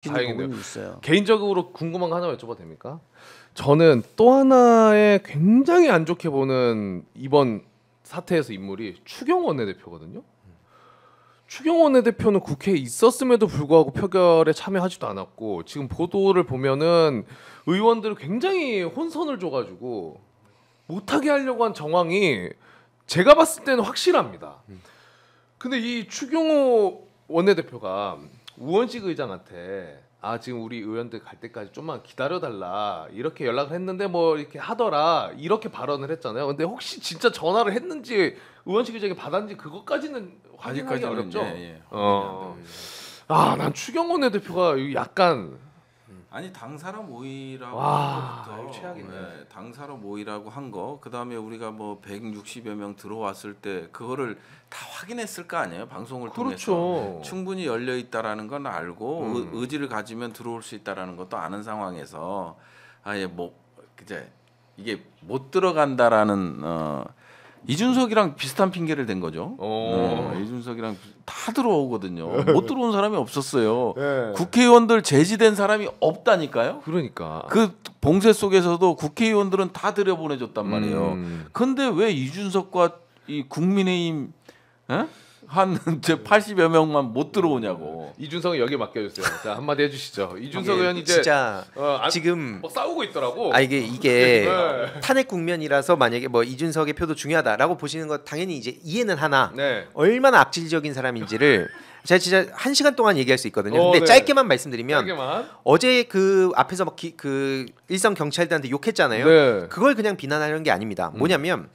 다행이네요. 있어요. 개인적으로 궁금한 거 하나 여쭤봐도 됩니까? 저는 또 하나의 굉장히 안 좋게 보는 이번 사태에서 인물이 추경호 원내대표거든요. 추경호 원내대표는 국회에 있었음에도 불구하고 표결에 참여하지도 않았고 지금 보도를 보면은 의원들을 굉장히 혼선을 줘가지고 못하게 하려고 한 정황이 제가 봤을 때는 확실합니다. 근데 이 추경호 원내대표가 우원식 의장한테 지금 우리 의원들 갈 때까지 좀만 기다려달라 이렇게 연락을 했는데 뭐 이렇게 하더라 이렇게 발언을 했잖아요. 근데 혹시 진짜 전화를 했는지 우원식 의장이 받았는지 그것까지는 확인하기 어렵죠. 난 추경호 원내대표가 약간 아니 당사로 모이라고 와, 한 것부터 최악이네. 당사로 모이라고 한 거. 그다음에 우리가 뭐 160여 명 들어왔을 때 그거를 다 확인했을 거 아니에요. 방송을 그렇죠. 통해서 충분히 열려 있다라는 건 알고 의지를 가지면 들어올 수 있다라는 것도 아는 상황에서 아예 뭐 이제 이게 못 들어간다라는 이준석이랑 비슷한 핑계를 댄 거죠. 이준석이랑 다 들어오거든요. 못 들어온 사람이 없었어요. 네. 국회의원들 제지된 사람이 없다니까요. 그러니까 그 봉쇄 속에서도 국회의원들은 다 들여보내줬단 말이에요. 근데 왜 이준석과 이 국민의힘 한 80여 명만 못 들어오냐고. 이준석이 여기 맡겨주세요. 자 한마디 해주시죠. 이준석 의원 이제 진짜 지금 뭐 싸우고 있더라고. 이게 네. 탄핵 국면이라서 만약에 뭐 이준석의 표도 중요하다라고 보시는 거 당연히 이제 이해는 하나 네. 얼마나 악질적인 사람인지를 제가 진짜 1시간 동안 얘기할 수 있거든요. 근데 네. 짧게만 말씀드리면 짧게만. 어제 그 앞에서 막 그 일선 경찰들한테 욕했잖아요. 네. 그걸 그냥 비난하려는 게 아닙니다. 뭐냐면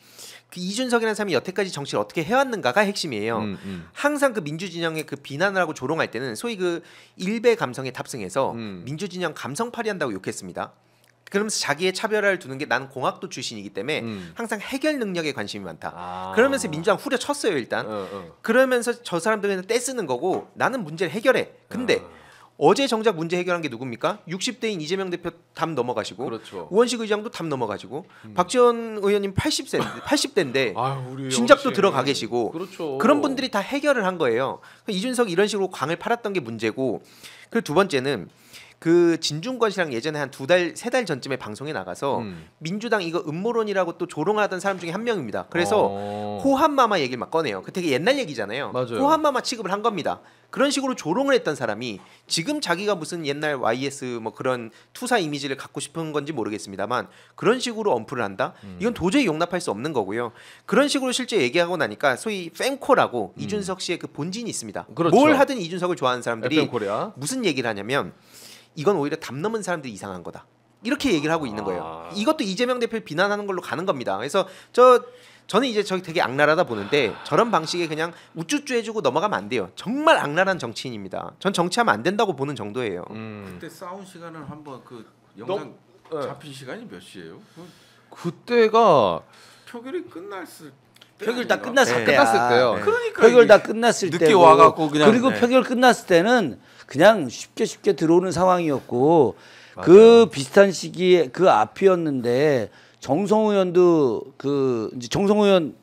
그 이준석이라는 사람이 여태까지 정치를 어떻게 해왔는가가 핵심이에요. 항상 그 민주진영의 그 비난을 하고 조롱할 때는 소위 그 일베 감성에 탑승해서 민주진영 감성팔이 한다고 욕했습니다. 그러면서 자기의 차별화를 두는 게 나는 공학도 출신이기 때문에 항상 해결 능력에 관심이 많다. 그러면서 민주당 후려쳤어요 일단. 그러면서 저 사람들은 떼쓰는 거고 나는 문제를 해결해. 근데 어제 정작 문제 해결한 게 누굽니까? 60대인 이재명 대표 답 넘어가시고 그렇죠. 우원식 의장도 답 넘어가시고 박지원 의원님 80대인데 우리 진작도 역시. 들어가 계시고 그렇죠. 그런 분들이 다 해결을 한 거예요. 이준석 이런 식으로 광을 팔았던 게 문제고 그리고 두 번째는 그 진중권 씨랑 예전에 한 2달, 3달 전쯤에 방송에 나가서 민주당 이거 음모론이라고 또 조롱하던 사람 중에 한 명입니다. 그래서 호환마마 얘기를 막 꺼내요. 그 되게 옛날 얘기잖아요. 맞아요. 호환마마 취급을 한 겁니다. 그런 식으로 조롱을 했던 사람이 지금 자기가 무슨 옛날 YS 뭐 그런 투사 이미지를 갖고 싶은 건지 모르겠습니다만 그런 식으로 언플을 한다? 이건 도저히 용납할 수 없는 거고요. 그런 식으로 실제 얘기하고 나니까 소위 팬코라고 이준석 씨의 그 본진이 있습니다. 그렇죠. 뭘 하든 이준석을 좋아하는 사람들이 FM 코리아. 무슨 얘기를 하냐면 이건 오히려 담 넘은 사람들이 이상한 거다. 이렇게 얘기를 하고 있는 거예요. 이것도 이재명 대표를 비난하는 걸로 가는 겁니다. 그래서 저는 이제 저기 되게 악랄하다 보는데 저런 방식에 그냥 우쭈쭈 해주고 넘어가면 안 돼요. 정말 악랄한 정치인입니다. 전 정치하면 안 된다고 보는 정도예요. 그때 싸운 시간을 한번 그 영상 잡힌 시간이 몇 시예요? 그때가 표결이 끝났을 표결 다 끝났을 네. 때야. 끝났을 때요. 네. 그러니까 표결 다 이게 끝났을 늦게 때고 와갖고 그냥 그리고 표결 끝났을 때는 그냥 쉽게 들어오는 상황이었고 그 비슷한 시기에 그 앞이었는데 정성호 의원도 그 이제 정성호 의원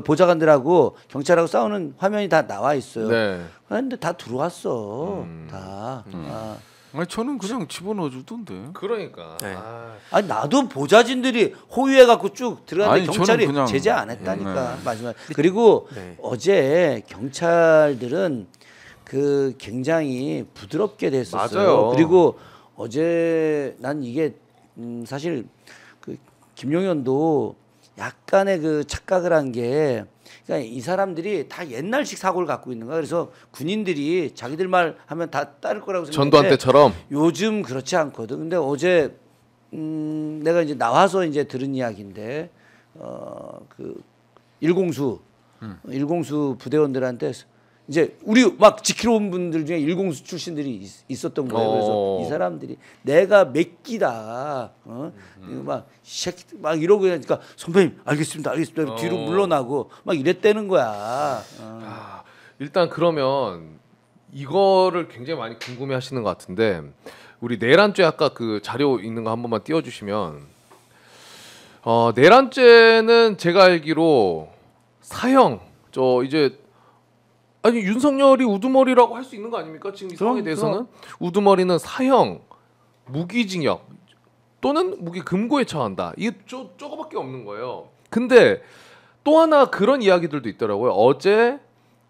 보좌관들하고 경찰하고 싸우는 화면이 다 나와 있어요. 네. 그런데 다 들어왔어. 다. 아니 저는 그냥 집어넣어 주던데. 그러니까. 네. 아니 나도 보좌진들이 호위해 갖고 쭉 들어갔는데 아니, 경찰이 저는 그냥- 제재 안 했다니까 마지막에. 그리고 어제 경찰들은 그 굉장히 부드럽게 됐었어요. 맞아요. 그리고 어제 난 이게 사실 그 김용현도 약간의 그 착각을 한 게 그러니까 이 사람들이 다 옛날식 사고를 갖고 있는 거야. 그래서 군인들이 자기들 말 하면 다 따를 거라고 생각했는데 전두환 때처럼. 요즘 그렇지 않거든. 근데 어제 내가 이제 나와서 이제 들은 이야기인데 그 일공수 부대원들한테 이제 우리 막 지키러 온 분들 중에 일공수 출신들이 있었던 거예요. 그래서 이 사람들이 내가 몇 기다, 이거 막 새끼 막 이러고 그러니까 선배님 알겠습니다. 뒤로 물러나고 막 이랬다는 거야. 일단 그러면 이거를 굉장히 많이 궁금해하시는 것 같은데 우리 내란죄 아까 그 자료 있는 거 한 번만 띄워주시면 내란죄는 제가 알기로 사형 이제 아니 윤석열이 우두머리라고 할 수 있는 거 아닙니까? 지금 이 상황에 대해서는 우두머리는 사형, 무기징역 또는 무기 금고에 처한다. 이게 저거밖에 없는 거예요. 근데 또 하나 그런 이야기들도 있더라고요. 어제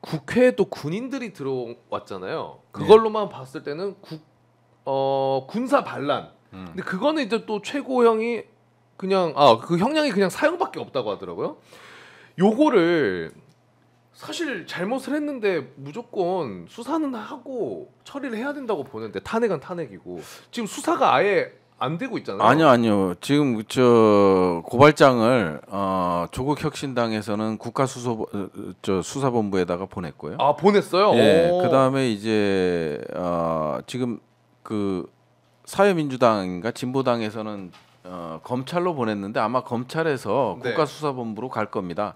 국회에 또 군인들이 들어왔잖아요. 그걸로만 봤을 때는 군사 반란. 근데 그거는 이제 또 최고형이 그냥 그 형량이 그냥 사형밖에 없다고 하더라고요. 요거를 사실 잘못을 했는데 무조건 수사는 하고 처리를 해야 된다고 보는데 탄핵은 탄핵이고 지금 수사가 아예 안 되고 있잖아요. 아니요. 지금 저 고발장을 조국 혁신당에서는 수사본부에다가 보냈고요. 아 보냈어요. 예. 그다음에 이제 지금 그 사회민주당인가 진보당에서는 검찰로 보냈는데 아마 검찰에서 네. 국가수사본부로 갈 겁니다.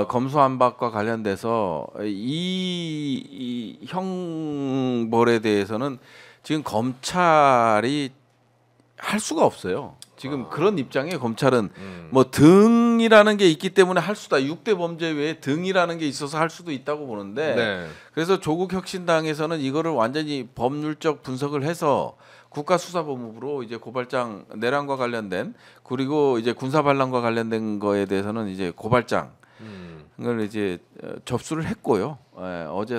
검수안박과 관련돼서 이 형벌에 대해서는 지금 검찰이 할 수가 없어요. 지금 그런 입장에 검찰은 뭐 등이라는 게 있기 때문에 할 수다. 6대 범죄 외에 등이라는 게 있어서 할 수도 있다고 보는데 네. 그래서 조국 혁신당에서는 이거를 완전히 법률적 분석을 해서 국가수사본부로 이제 고발장 내란과 관련된 그리고 이제 군사 반란과 관련된 거에 대해서는 이제 고발장을 이제 접수를 했고요. 어제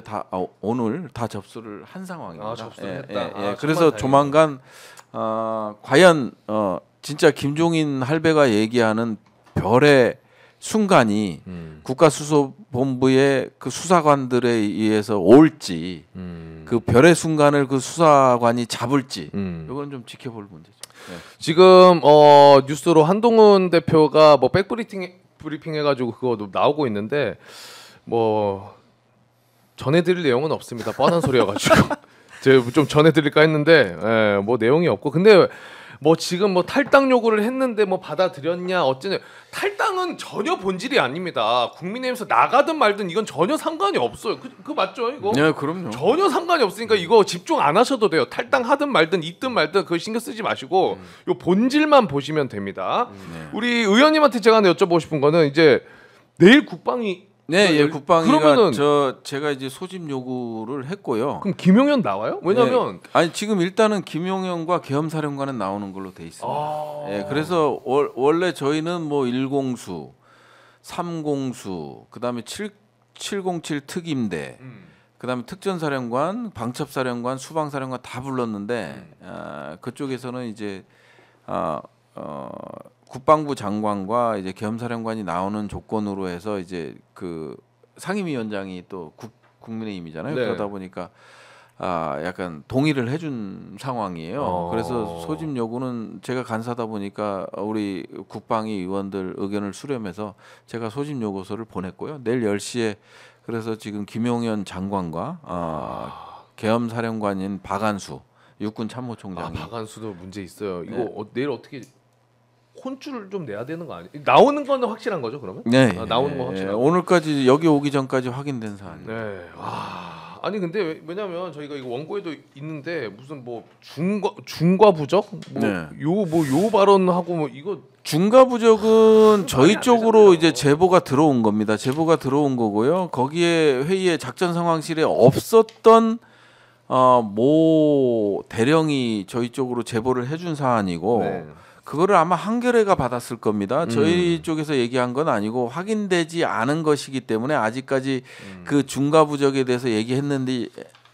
오늘 다 접수를 한 상황입니다. 접수를 했다. 그래서 조만간 과연 진짜 김종인 할배가 얘기하는 별의 순간이 국가수사본부의 그 수사관들에 의해서 올지 그 별의 순간을 그 수사관이 잡을지 이건 좀 지켜볼 문제죠. 네. 지금 뉴스로 한동훈 대표가 뭐 백브리핑 해가지고 그거 나오고 있는데 뭐 전해드릴 내용은 없습니다. 뻔한 소리여가지고 제가 좀 전해드릴까 했는데 뭐 내용이 없고 근데 뭐 지금 뭐 탈당 요구를 했는데 뭐 받아들였냐 어쩌냐 탈당은 전혀 본질이 아닙니다. 국민의힘에서 나가든 말든 이건 전혀 상관이 없어요. 그 맞죠 이거? 네, 그럼요. 전혀 상관이 없으니까 이거 집중 안 하셔도 돼요. 탈당하든 말든 있든 말든 그거 신경 쓰지 마시고 요 본질만 보시면 됩니다. 우리 의원님한테 제가 하나 여쭤보고 싶은 거는 이제 내일 국방이 국방위가 그러면은 제가 이제 소집 요구를 했고요. 그럼 김용현 나와요? 왜냐면 아니 지금 일단은 김용현과 계엄사령관은 나오는 걸로 돼 있습니다. 그래서 원래 저희는 뭐 1공수, 3공수, 그다음에 707 특임대, 그다음에 특전사령관, 방첩사령관, 수방사령관 다 불렀는데 그쪽에서는 이제 국방부 장관과 이제 계엄사령관이 나오는 조건으로 해서 이제 그 상임위원장이 또 국민의힘이잖아요. 네. 그러다 보니까 약간 동의를 해준 상황이에요. 그래서 소집 요구는 제가 간사다 보니까 우리 국방위 의원들 의견을 수렴해서 제가 소집 요구서를 보냈고요. 내일 10시에 그래서 지금 김용현 장관과 계엄사령관인 박안수 육군 참모총장이 박안수도 문제 있어요. 이거 내일 어떻게 혼쭐을 좀 내야 되는 거 아니에요? 나오는 거는 확실한 거죠, 그러면? 네, 나오는 거 확실하고. 오늘까지 여기 오기 전까지 확인된 사안입니다. 네. 아니 근데 왜냐면 저희가 이거 원고에도 있는데 무슨 뭐 중과 부적 요 발언하고 뭐 이거 중과 부적은 저희 쪽으로 이제 제보가 들어온 겁니다. 제보가 들어온 거고요. 거기에 회의에 작전 상황실에 없었던 모 대령이 저희 쪽으로 제보를 해준 사안이고. 네. 그거를 아마 한겨레가 받았을 겁니다. 저희 쪽에서 얘기한 건 아니고 확인되지 않은 것이기 때문에 아직까지 그 중과 부적에 대해서 얘기했는지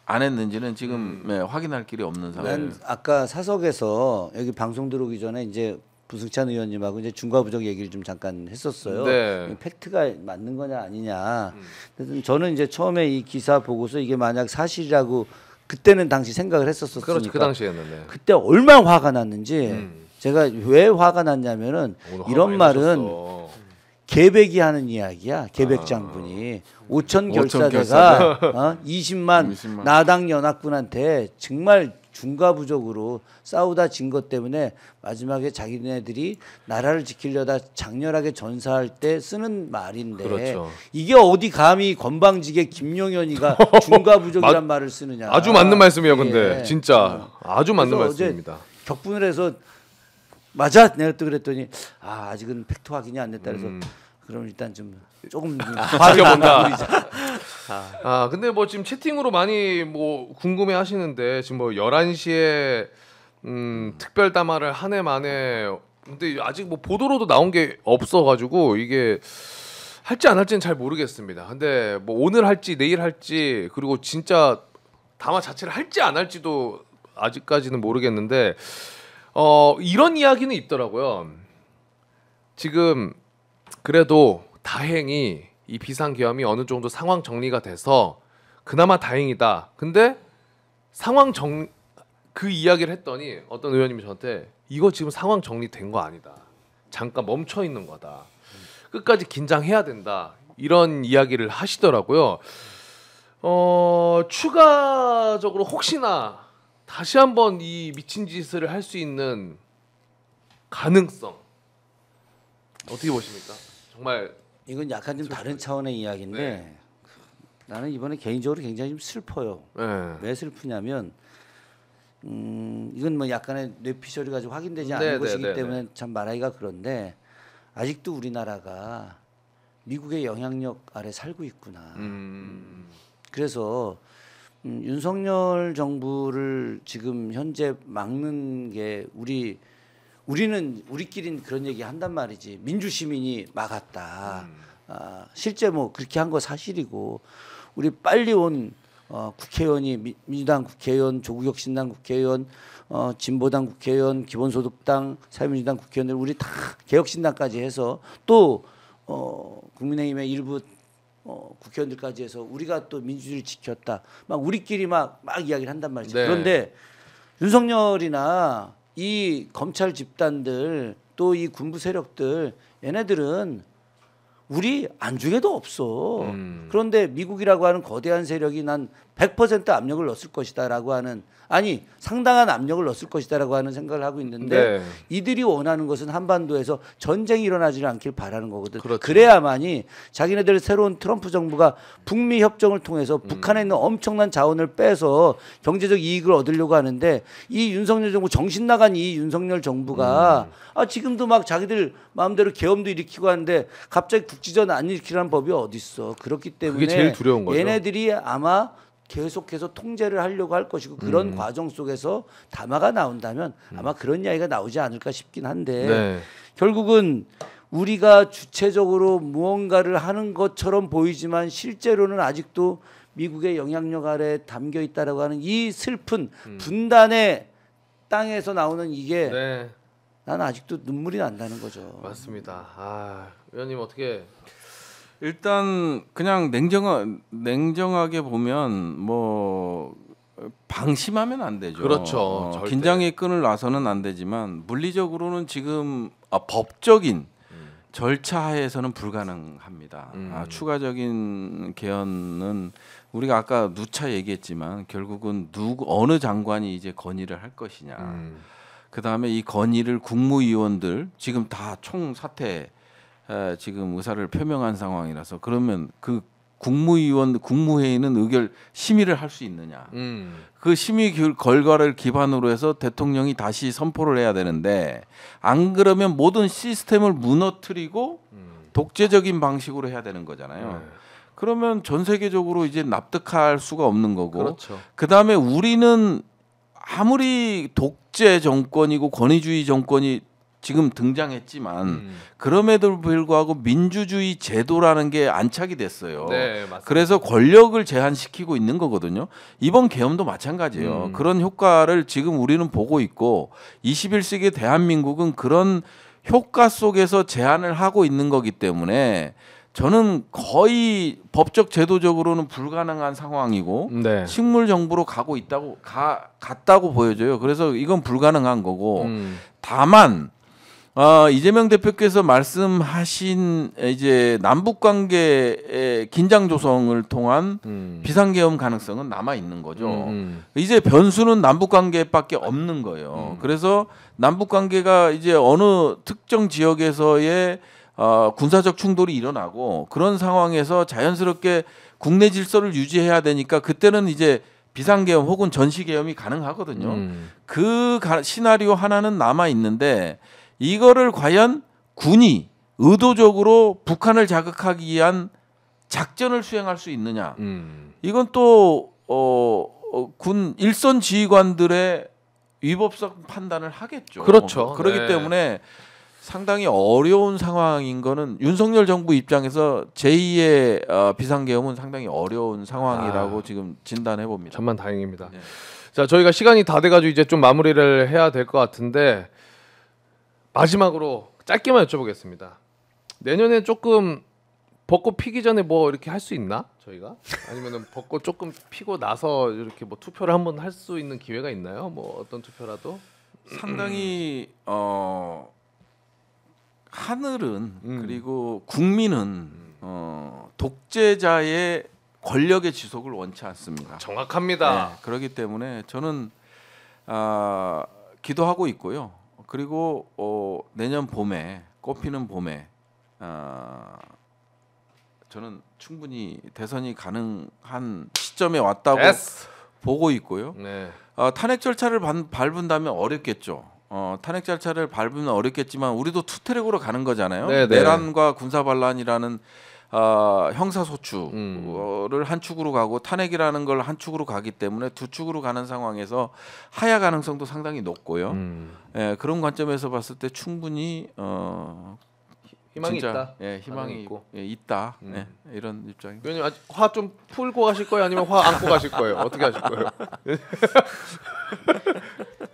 안 했는지는 지금 확인할 길이 없는 상황입니다. 난 아까 사석에서 여기 방송 들어오기 전에 이제 부승찬 의원님하고 이제 중과 부적 얘기를 좀 잠깐 했었어요. 네. 팩트가 맞는 거냐 아니냐. 그래서 저는 이제 처음에 이 기사 보고서 이게 만약 사실이라고 그때는 당시 생각을 했었으니까. 그렇죠. 그 당시에는. 네. 그때 얼마나 화가 났는지. 제가 왜 화가 났냐면은 이런 말은 계백이 하는 이야기야. 계백 장군이 5천 결사대가 20만 나당 연합군한테 정말 중과 부적으로 싸우다 진 것 때문에 마지막에 자기네들이 나라를 지키려다 장렬하게 전사할 때 쓰는 말인데 그렇죠. 이게 어디 감히 건방지게 김용현이가 중과 부적이란 말을 쓰느냐. 아주 맞는 말씀이에요. 근데 진짜 아주 맞는 어제 말씀입니다. 격분을 해서 맞아 내가 또 그랬더니 아직은 팩트 확인이 안 됐다 그래서 그럼 일단 좀 조금 화를 안 내자. 근데 뭐 지금 채팅으로 많이 뭐 궁금해 하시는데 지금 뭐 11시에 특별 담화를 한 해 만에 근데 아직 뭐 보도로도 나온 게 없어 가지고 이게 할지 안 할지는 잘 모르겠습니다. 근데 뭐 오늘 할지 내일 할지 그리고 진짜 담화 자체를 할지 안 할지도 아직까지는 모르겠는데 이런 이야기는 있더라고요. 지금 그래도 다행히 이 비상계엄이 어느 정도 상황 정리가 돼서 그나마 다행이다. 근데 그 이야기를 했더니 어떤 의원님이 저한테 이거 지금 상황 정리된 거 아니다. 잠깐 멈춰 있는 거다. 끝까지 긴장해야 된다. 이런 이야기를 하시더라고요. 추가적으로 혹시나 다시 한번 이 미친 짓을 할 수 있는 가능성 어떻게 보십니까? 정말 이건 약간 좀 다른 차원의 이야기인데 네. 나는 이번에 개인적으로 굉장히 좀 슬퍼요. 네. 왜 슬프냐면 이건 뭐 약간의 뇌피셜이 가지고 확인되지 않은 네, 것이기 네, 네, 때문에 참 말하기가 그런데 아직도 우리나라가 미국의 영향력 아래 살고 있구나. 그래서 윤석열 정부를 지금 현재 막는 게 우리끼리는 그런 얘기 한단 말이지. 민주시민이 막았다. 실제 뭐 그렇게 한 거 사실이고 우리 빨리 온 국회의원이 민주당 국회의원, 조국혁신당 국회의원, 진보당 국회의원, 기본소득당, 사회민주당 국회의원들 우리 다 개혁신당까지 해서 또 국민의힘의 일부 국회의원들까지 해서 우리가 또 민주주의를 지켰다. 막 우리끼리 막 이야기를 한단 말이죠. 네. 그런데 윤석열이나 이 검찰 집단들 또 이 군부 세력들 얘네들은 우리 안중에도 없어. 그런데 미국이라고 하는 거대한 세력이 난 100% 압력을 넣었을 것이다라고 하는 아니 상당한 압력을 넣었을 것이다라고 하는 생각을 하고 있는데 네. 이들이 원하는 것은 한반도에서 전쟁이 일어나지 않길 바라는 거거든. 그렇죠. 그래야만이 자기네들 새로운 트럼프 정부가 북미 협정을 통해서 북한에 있는 엄청난 자원을 빼서 경제적 이익을 얻으려고 하는데 이 윤석열 정부 정신 나간 이 윤석열 정부가 지금도 막 자기들 마음대로 계엄도 일으키고 하는데 갑자기 국지전 안 일으키라는 법이 어디 있어. 그렇기 때문에 그게 제일 두려운 거죠. 얘네들이 아마 계속해서 통제를 하려고 할 것이고 그런 과정 속에서 담화가 나온다면 아마 그런 이야기가 나오지 않을까 싶긴 한데 네. 결국은 우리가 주체적으로 무언가를 하는 것처럼 보이지만 실제로는 아직도 미국의 영향력 아래 담겨 있다라고 하는 이 슬픈 분단의 땅에서 나오는 이게 네. 나는 아직도 눈물이 난다는 거죠. 맞습니다. 의원님 어떻게 일단 그냥 냉정하게 보면 뭐 방심하면 안 되죠. 그렇죠. 절대. 긴장의 끈을 놔서는 안 되지만 물리적으로는 지금 법적인 절차에서는 불가능합니다. 추가적인 개헌은 우리가 아까 누차 얘기했지만 결국은 어느 장관이 이제 건의를 할 것이냐. 그다음에 이 건의를 국무위원들 지금 다 총사퇴 지금 의사를 표명한 상황이라서 그러면 그 국무회의는 심의를 할 수 있느냐? 그 심의 결과를 기반으로 해서 대통령이 다시 선포를 해야 되는데 안 그러면 모든 시스템을 무너뜨리고 독재적인 방식으로 해야 되는 거잖아요. 그러면 전 세계적으로 이제 납득할 수가 없는 거고. 그렇죠. 그다음에 우리는 아무리 독재 정권이고 권위주의 정권이 지금 등장했지만 그럼에도 불구하고 민주주의 제도라는 게 안착이 됐어요. 네, 맞습니다. 그래서 권력을 제한시키고 있는 거거든요. 이번 계엄도 마찬가지예요. 그런 효과를 지금 우리는 보고 있고 21세기 대한민국은 그런 효과 속에서 제한을 하고 있는 거기 때문에 저는 거의 법적 제도적으로는 불가능한 상황이고 네. 식물 정부로 갔다고 보여져요. 그래서 이건 불가능한 거고 다만 이재명 대표께서 말씀하신 이제 남북 관계의 긴장 조성을 통한 비상계엄 가능성은 남아 있는 거죠. 이제 변수는 남북 관계밖에 없는 거예요. 그래서 남북 관계가 이제 어느 특정 지역에서의 군사적 충돌이 일어나고 그런 상황에서 자연스럽게 국내 질서를 유지해야 되니까 그때는 이제 비상계엄 혹은 전시계엄이 가능하거든요. 그 시나리오 하나는 남아 있는데 이거를 과연 군이 의도적으로 북한을 자극하기 위한 작전을 수행할 수 있느냐. 이건 또 군 일선 지휘관들의 위법성 판단을 하겠죠. 그렇죠. 그렇기 네. 때문에 상당히 어려운 상황인 거는 윤석열 정부 입장에서 제2의 비상계엄은 상당히 어려운 상황이라고 지금 진단해 봅니다. 천만 다행입니다. 네. 자, 저희가 시간이 다 돼가지고 이제 좀 마무리를 해야 될 것 같은데 마지막으로 짧게만 여쭤보겠습니다. 내년에 조금 벚꽃 피기 전에 뭐 이렇게 할 수 있나? 저희가 아니면은 벚꽃 조금 피고 나서 이렇게 뭐 투표를 한번 할 수 있는 기회가 있나요? 뭐 어떤 투표라도? 상당히 하늘은 그리고 국민은 독재자의 권력의 지속을 원치 않습니다. 정확합니다. 네, 그렇기 때문에 저는 기도하고 있고요. 그리고 내년 봄에 꽃피는 봄에 저는 충분히 대선이 가능한 시점에 왔다고 보고 있고요. 네. 탄핵 절차를 밟은다면 어렵겠죠. 탄핵 절차를 밟으면 어렵겠지만 우리도 투트랙으로 가는 거잖아요. 네네. 내란과 군사반란이라는 형사소추를 한 축으로 가고 탄핵이라는 걸 한 축으로 가기 때문에 두 축으로 가는 상황에서 하야 가능성도 상당히 높고요. 예, 그런 관점에서 봤을 때 충분히 희망이 진짜, 있다. 예, 희망이 있고. 있다. 예, 이런 입장입니다. 왜냐면 아직 화 좀 풀고 가실 거예요, 아니면 화 안고 가실 거예요? 어떻게 하실 거예요?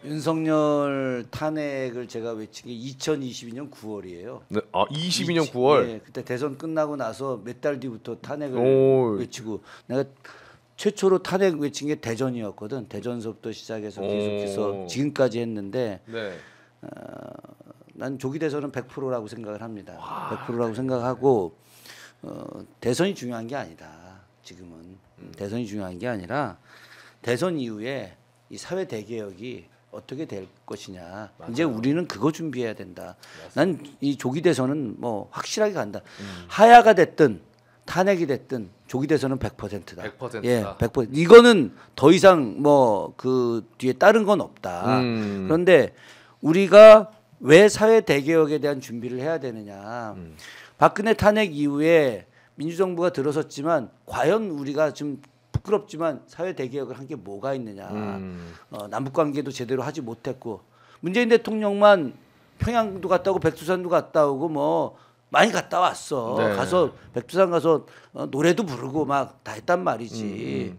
윤석열 탄핵을 제가 외친 게 2022년 9월이에요. 네, 22년 9월. 네, 그때 대선 끝나고 나서 몇 달 뒤부터 탄핵을 오. 외치고 내가 최초로 탄핵 외친 게 대전이었거든. 대전서부터 시작해서 계속해서 지금까지 했는데 네. 난 조기 대선은 100%라고 생각을 합니다. 100%라고 생각하고 대선이 중요한 게 아니다. 지금은 대선이 중요한 게 아니라 대선 이후에 이 사회 대개혁이 어떻게 될 것이냐. 맞아요. 이제 우리는 그거 준비해야 된다. 난 이 조기 대선은 뭐 확실하게 간다. 하야가 됐든 탄핵이 됐든 조기 대선은 100%다. 100%다. 예, 100%. 이거는 더 이상 뭐 그 뒤에 다른 건 없다. 그런데 우리가 왜 사회 대개혁에 대한 준비를 해야 되느냐. 박근혜 탄핵 이후에 민주정부가 들어섰지만 과연 우리가 좀 부끄럽지만 사회 대개혁을 한 게 뭐가 있느냐. 남북 관계도 제대로 하지 못했고 문재인 대통령만 평양도 갔다 오고 백두산도 갔다 오고 뭐 많이 갔다 왔어. 네. 가서 백두산 가서 노래도 부르고 막 다 했단 말이지.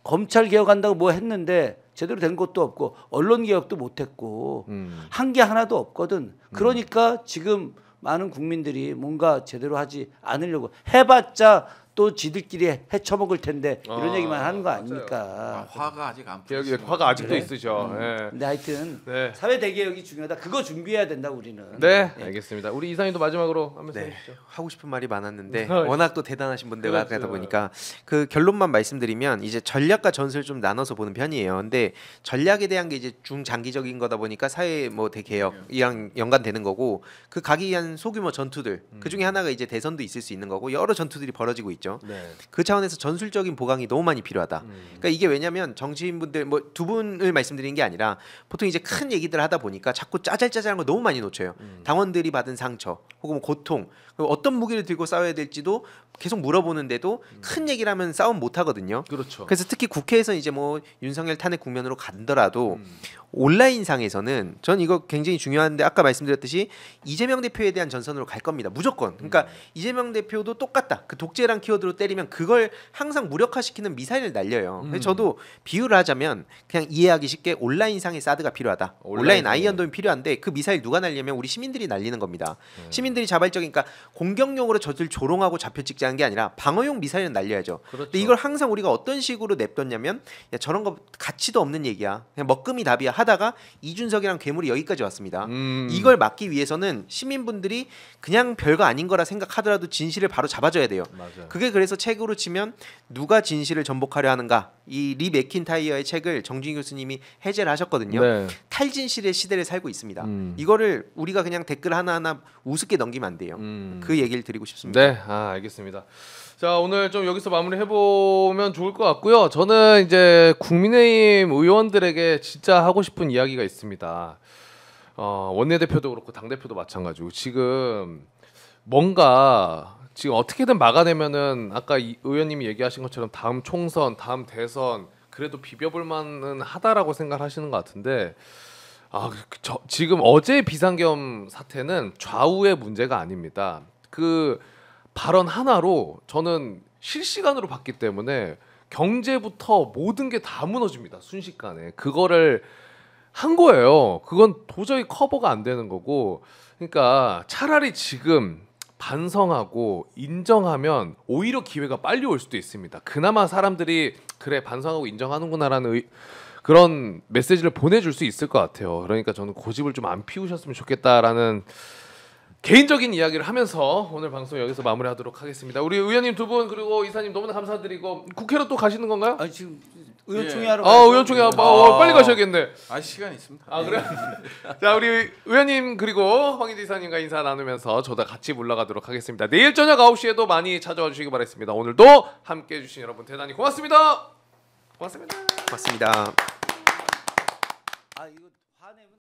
검찰 개혁한다고 뭐 했는데 제대로 된 것도 없고 언론 개혁도 못했고 한 게 하나도 없거든. 그러니까 지금 많은 국민들이 뭔가 제대로 하지 않으려고 해봤자 또 지들끼리 헤쳐먹을 텐데 이런 얘기만 하는 거 아닙니까? 화가 아직 안 개혁이 풀렸습니다. 화가 아직도 그래? 있으셔. 예. 근데 하여튼 네. 사회 대개혁이 중요하다. 그거 준비해야 된다 우리는. 네, 알겠습니다. 우리 이사님도 마지막으로 한 말씀 네, 해주시죠. 하고 싶은 말이 많았는데 그렇죠. 워낙 또 대단하신 분들과 그렇죠. 하다 보니까 그 결론만 말씀드리면 이제 전략과 전술을 좀 나눠서 보는 편이에요. 근데 전략에 대한 게 이제 중장기적인 거다 보니까 사회 뭐 대개혁이랑 연관되는 거고 그 가기 위한 소규모 전투들 그 중에 하나가 이제 대선도 있을 수 있는 거고 여러 전투들이 벌어지고 있죠. 네. 그 차원에서 전술적인 보강이 너무 많이 필요하다. 그러니까 이게 왜냐면 정치인분들 뭐 두 분을 말씀드리는 게 아니라 보통 이제 큰 얘기들 하다 보니까 자꾸 짜잘짜잘한 거 너무 많이 놓쳐요. 당원들이 받은 상처 혹은 뭐 고통 그리고 어떤 무기를 들고 싸워야 될지도 계속 물어보는데도 큰 얘기를 하면 싸움 못 하거든요. 그렇죠. 그래서 특히 국회에서 이제 뭐 윤석열 탄핵 국면으로 간더라도 온라인상에서는 전 이거 굉장히 중요한데 아까 말씀드렸듯이 이재명 대표에 대한 전선으로 갈 겁니다. 무조건. 그러니까 이재명 대표도 똑같다. 그 독재란 키워드로 때리면 그걸 항상 무력화시키는 미사일을 날려요. 그래서 저도 비유를 하자면 그냥 이해하기 쉽게 온라인상의 사드가 필요하다. 온라인 아이언돔이 필요한데 그 미사일 누가 날리냐면 우리 시민들이 날리는 겁니다. 시민들이 자발적인 그러니까 공격용으로 저들 조롱하고 좌표 찍자는 게 아니라 방어용 미사일은 날려야죠. 그렇죠. 근데 이걸 항상 우리가 어떤 식으로 냅뒀냐면 야, 저런 거 가치도 없는 얘기야. 그냥 먹금이 답이야 하다가 이준석이랑 괴물이 여기까지 왔습니다. 이걸 막기 위해서는 시민분들이 그냥 별거 아닌 거라 생각하더라도 진실을 바로 잡아줘야 돼요. 맞아요. 그게 그래서 책으로 치면 누가 진실을 전복하려 하는가 이 리 맥킨타이어의 책을 정준희 교수님이 해제를 하셨거든요. 네. 탈진실의 시대를 살고 있습니다. 이거를 우리가 그냥 댓글 하나하나 우습게 넘기면 안 돼요. 그 얘기를 드리고 싶습니다. 네, 알겠습니다. 자, 오늘 좀 여기서 마무리 해보면 좋을 것 같고요. 저는 이제 국민의힘 의원들에게 진짜 하고 싶은 이야기가 있습니다. 원내대표도 그렇고 당 대표도 마찬가지고 지금 뭔가 지금 어떻게든 막아내면은 아까 의원님이 얘기하신 것처럼 다음 총선, 다음 대선 그래도 비벼볼 만은 하다라고 생각하시는 것 같은데 지금 어제 비상겸 사태는 좌우의 문제가 아닙니다. 그 발언 하나로 저는 실시간으로 봤기 때문에 경제부터 모든 게 다 무너집니다. 순식간에 그거를 한 거예요. 그건 도저히 커버가 안 되는 거고, 그러니까 차라리 지금 반성하고 인정하면 오히려 기회가 빨리 올 수도 있습니다. 그나마 사람들이 그래 반성하고 인정하는구나라는 그런 메시지를 보내줄 수 있을 것 같아요. 그러니까 저는 고집을 좀 안 피우셨으면 좋겠다라는 개인적인 이야기를 하면서 오늘 방송 여기서 마무리하도록 하겠습니다. 우리 의원님 두 분 그리고 이사님 너무나 감사드리고 국회로 또 가시는 건가요? 아니 지금 의원총회 하러 의원총회 빨리 가셔야겠네. 시간 있습니다. 그래요? 자, 우리 의원님 그리고 황인재 이사님과 인사 나누면서 저도 같이 물러가도록 하겠습니다. 내일 저녁 9시에도 많이 찾아와 주시기 바라겠습니다. 오늘도 함께해 주신 여러분 대단히 고맙습니다. 고맙습니다. 맞습니다. 이거 화내면